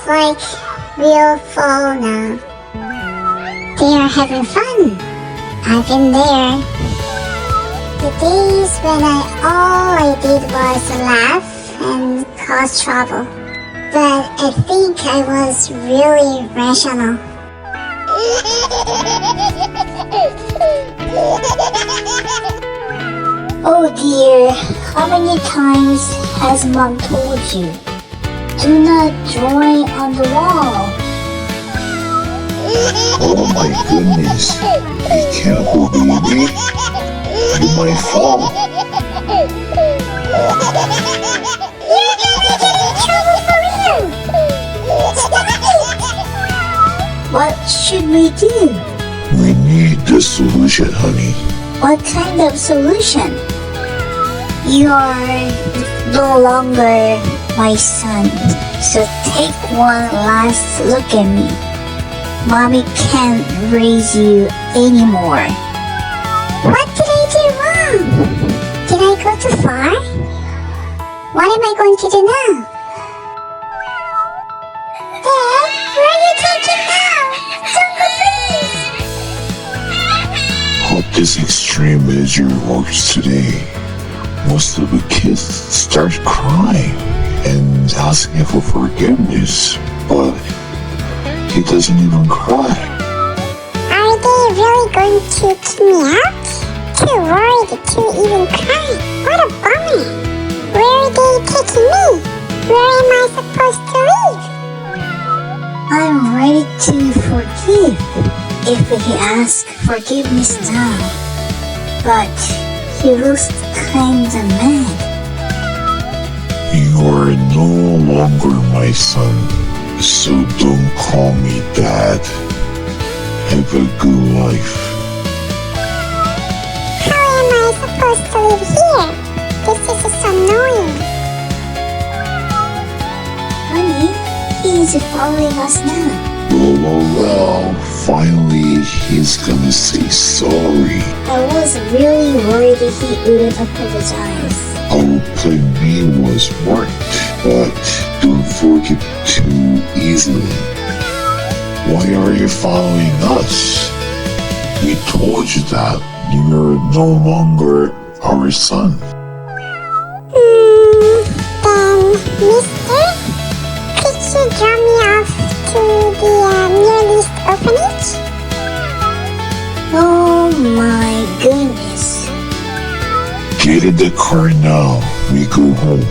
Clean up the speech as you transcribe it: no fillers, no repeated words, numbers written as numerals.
like real fall now. They are having fun. I've been there. The days when all I did was laugh and cause trouble. But I think I was really rational. Oh dear, how many times has Mom told you? Do not draw on the wall. Oh my goodness. Be careful, baby. You might fall. You're gonna get in trouble for real! Stop it! What should we do? We need the solution, honey. What kind of solution? You are no longer my son, so take one last look at me. Mommy can't raise you anymore. What did I do wrong? Did I go too far? What am I going to do now? Dad, where are you taking now? Don't go, please! Hope this extreme is your worst today. Most of the kids start crying and asking for forgiveness, but he doesn't even cry. Are they really going to kick me out? Too worried to even cry. What a bummer. Where are they taking me? Where am I supposed to live? I'm ready to forgive if he asks forgiveness now. But he looks kinda mad. You are no longer my son, so don't call me Dad. Have a good life. How am I supposed to live here? This is so annoying. Honey, he's following us now. Well, finally he's gonna say sorry. I was really worried he wouldn't apologize. Our plan B was worked, but don't forgive too easily. Why are you following us? We told you that you're no longer our son. Then, mister, could you drop me off to the nearest orphanage? Oh my goodness. Get in the car now. We go home.